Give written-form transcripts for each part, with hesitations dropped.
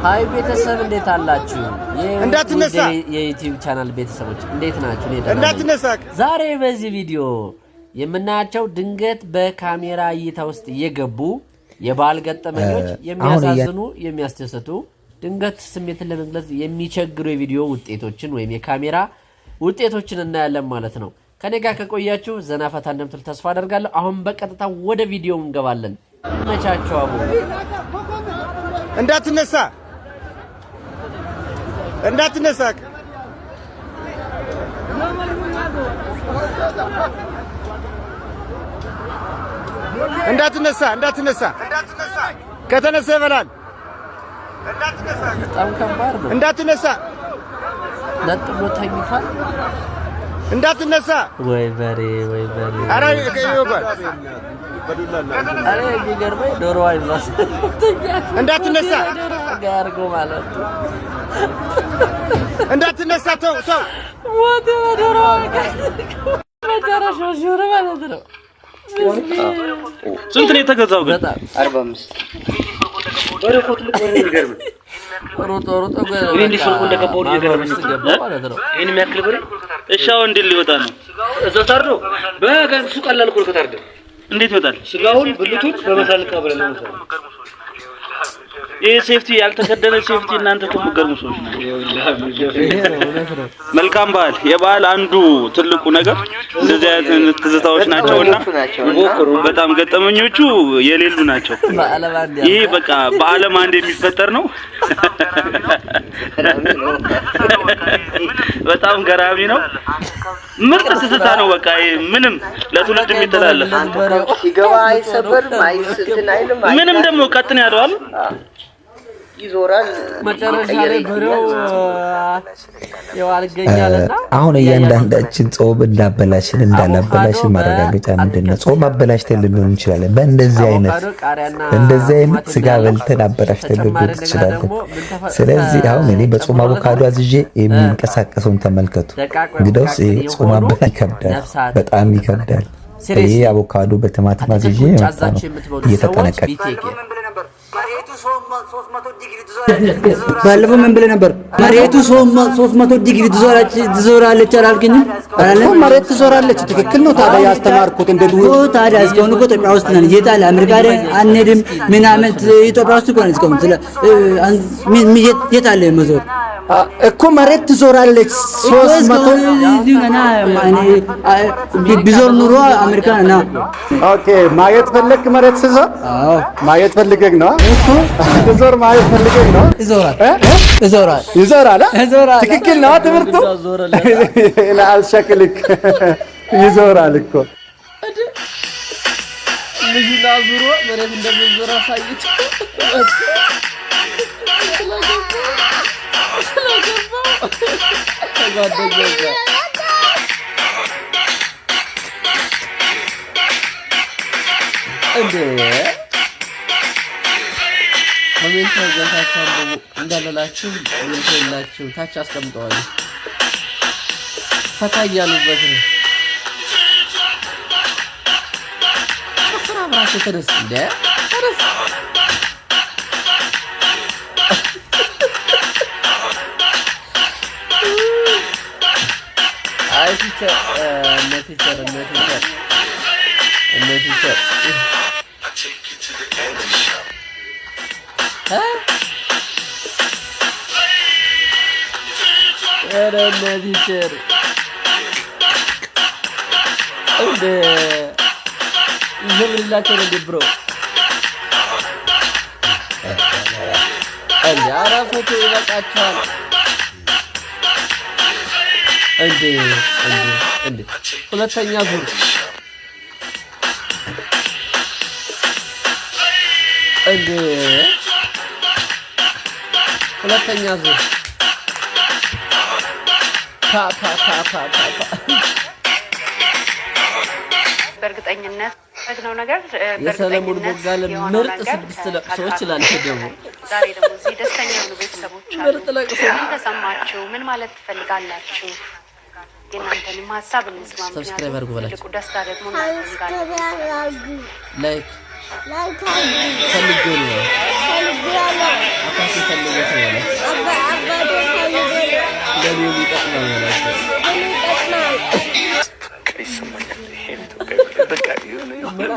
ሃይ ቤተሰብ እንዴት አላችሁ? እንዳትነሳ የዩቲዩብ ቻናል ቤተሰቦች እንዴት ናችሁ? እንዳትነሳ። ዛሬ በዚህ ቪዲዮ የምናያቸው ድንገት በካሜራ እይታ ውስጥ እየገቡ የባል ገጠመኞች የሚያሳዝኑ የሚያስደስቱ ድንገት ስሜትን ለመግለጽ የሚቸግሩ የቪዲዮ ውጤቶችን ወይም የካሜራ ውጤቶችን እናያለን ማለት ነው። ከኔ ጋር ከቆያችሁ ዘና ፈታ እንደምትሉ ተስፋ አደርጋለሁ። አሁን በቀጥታ ወደ ቪዲዮው እንገባለን። መቻቸው አቡ እንዳትነሳ እንዳትነሳ እንዳትነሳ እንዳትነሳ ከተነሳ ይበላል። በጣም ከባድ ነው። እንዳትነሳ ለጥሞ ተኝቷል። እንዳትነሳ ወይ በሬ ወይ በሬ አረ ይወጋል። አረ ይገርመኝ ዶሮ አይባስ እንዳትነሳ ጋርጎ ማለት እንዳትነሳ ተው ተው ወደ ዶሮ መጨረሻው ጆሮ ማለት ነው። ስንት ነው የተገዛው ግን? 45 ወደ ኮትል ወደ ይገርም ሮጦ ገረ እንዴ ሾልኮ እንደገባው ይገርም ገባ ማለት ነው። ይሄን የሚያክል ብር እሻው እንዴ ሊወጣ ነው? እዛው ታርዶ በጋን ሱቅ አላል እኮ ከታርደ እንዴት ይወጣል? ስጋውን ብልቱት በመሳልቃ ብለን ነው። ይሄ ሴፍቲ ያልተከደነ ሴፍቲ እናንተ ተመገርሙ ሰዎች ነው። መልካም በዓል። የበዓል አንዱ ትልቁ ነገር እንደዚህ አይነት ትዝታዎች ናቸውና በጣም ገጠመኞቹ የሌሉ ናቸው። ይሄ በቃ በዓለም አንድ የሚፈጠር ነው። በጣም ገራሚ ነው። ምርጥ ትዝታ ነው። በቃ ምንም ለትውልድ የሚተላለፍ ሲገባ አይሰበርም አይስትን አይልም። ምንም ደግሞ ቀጥን ያለዋል ይዞራል። መጨረሻ ላይ በረው ያልገኛልና አሁን እያንዳንዳችን ጾም እንዳበላሽን እንዳላበላሽን ማረጋገጫ ምንድነው? ጾም አበላሽተን ልንሆን እንችላለን። በእንደዚህ አይነት ስጋ በልተን አበላሽተን ልንሆን እንችላለን። ስለዚህ አሁን እኔ በጾም አቮካዶ አዝዤ የሚንቀሳቀሰውን ተመልከቱ። እንግዲያውስ ጾም አበላ ይከብዳል፣ በጣም ይከብዳል። ይሄ አቮካዶ በቲማቲም አዝዤ እየተጠነቀቀ ባለፈው ምን ብለህ ነበር? መሬቱ 300 ዲግሪ ትዞራለች አላልከኝም? መሬት ትዞራለች። ትክክል ነው። ታዲያ ያስተማርኩት እንደዚህ ታዲያ እስካሁን እኮ ኢትዮጵያ ውስጥ ነን። የታለ አሜሪካ አንሄድም ምናምን ኢትዮጵያ ውስጥ እኮ ነን እስካሁን። የታለ መዞር እኮ መሬት ትዞራለች 300 ቢዞር ኑሮ አሜሪካ ና። ኦኬ ማየት ፈለክ? መሬት ትዞር? አዎ ማየት ፈልገህ ነው እኮ ትዞር ማየት ፈልገህ ነው። ይዞራል። ትክክል ነው። ትምህርቱ አልሸክልክ ይዞራል እኮ ልጅና ዙሮ መሬት እንደምትዞር አሳይት ኮሜንት ዘንታችሁ እንዳላላችሁ እንተላችሁ ታች አስቀምጠዋል። ፈታ ያሉበት ነው። አፍራሽ ተነስ እንደ ተነስ አይ ቲቸር ቲቸር ቲቸር እንደ ይዘምርላቸው እንደ ብሮ እንደ አራፎቶ ይበቃቸዋል። እንደ ሁለተኛ ዙር ሁለተኛ ዙር በእርግጠኝነት ነው ነገር የሰለሞን ቦጋለ ምርጥ 6 ለቅሶዎች ይላል። ደግሞ ዛሬ ደግሞ እዚህ ደስተኛ የሆኑ ቤተሰቦች አሉ። ምርጥ ለቅሶ ምን ተሰማችሁ? ምን ማለት ትፈልጋላችሁ? የእናንተንም ሀሳብ እንስማ። ሰብስክራይብ አድርጉ በላችሁ። ደስታ ደግሞ ላይክ ፈልጌ ነው አታሽ ፈልጌ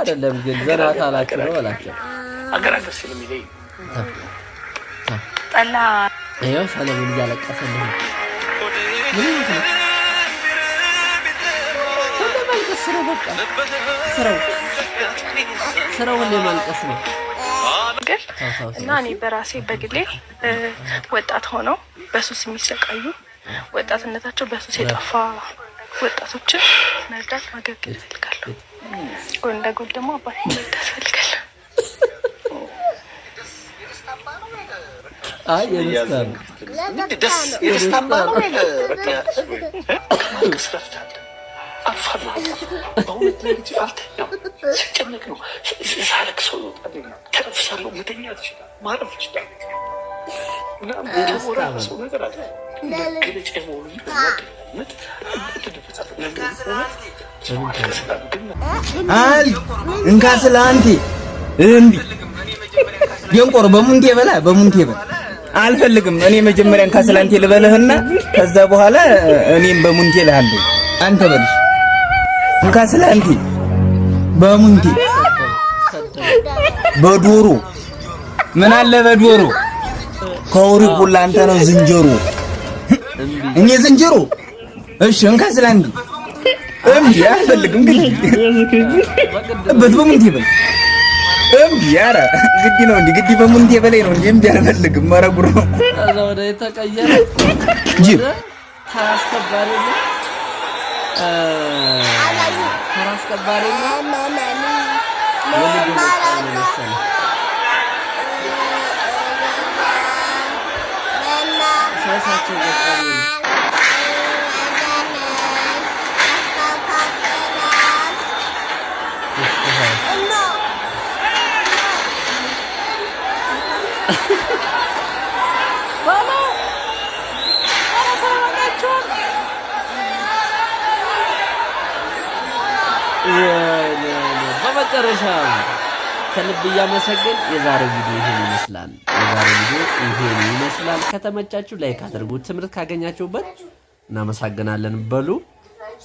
አይደለም ግን ዘና ካላችሁ ነው አላችሁ አገራችሁ ስለሚለኝ ጠላ ይኸው ሰለሞን እያለቀሰ ነው ምን ነው ስራው በቃ ስራው ሁሌ ማልቀስ ነው እና እኔ በራሴ በግሌ ወጣት ሆነው በሱስ የሚሰቃዩ ወጣትነታቸው በሱስ የጠፋ ወጣቶችን መርዳት ማገገዝ እፈልጋለሁ። ጎን ለጎን ደግሞ አባቴ መርዳት እፈልጋለሁ። አይ የደስታም አልፋለሁ በእውነት ላይ አልተኛም ስጨነቅ ነው ሳለቅስ ነው ተነፍሳለሁ መተኛት ይችላል ማረፍ ይችላል እና ሰው ነገር አለ ገለጭ የመሆኑ አል እንካ ስለ አንቲ እምቢ የንቆር በሙንቴ በላ በሙንቴ በላ አልፈልግም እኔ መጀመሪያ እንካ ስለ አንቲ ልበልህና ከዛ በኋላ እኔም በሙንቴ ልሃለሁ አንተ በልሽ እንካ ስለ አንቲ በሙንቴ በዶሮ ምን አለ በዶሮ ከውሪ ሁላ አንተ ነው ዝንጀሮ እኔ ዝንጀሮ እሺ እንካ ስለ አንቲ እምቢ አልፈልግም ግን በሙንቴ በል እምቢ ኧረ ግዲ ነው እንዴ ግዲ በሙንቴ በላይ ነው እንዴ እምቢ አልፈልግም መረጉር ነው እዛ ወደ የተቀየረ ጅብ ታስከባሪ ነው ታስከባሪ ነው ሳሳቸው በጣም በመጨረሻ ከልብ እያመሰገን የዛሬው ቪዲዮ ይሄን ይመስላል። ከተመቻችሁ ላይክ አድርጉ። ትምህርት ካገኛችሁበት እናመሰግናለን በሉ።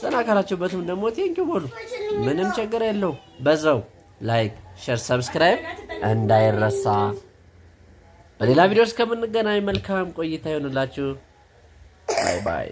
ዘና ካላችሁበትም ደግሞ ቴንኪው በሉ። ምንም ችግር የለው። በዛው ላይክ፣ ሼር፣ ሰብስክራይብ እንዳይረሳ። በሌላ ቪዲዮ እስከምንገናኝ መልካም ቆይታ ይሁንላችሁ። ባይ ባይ።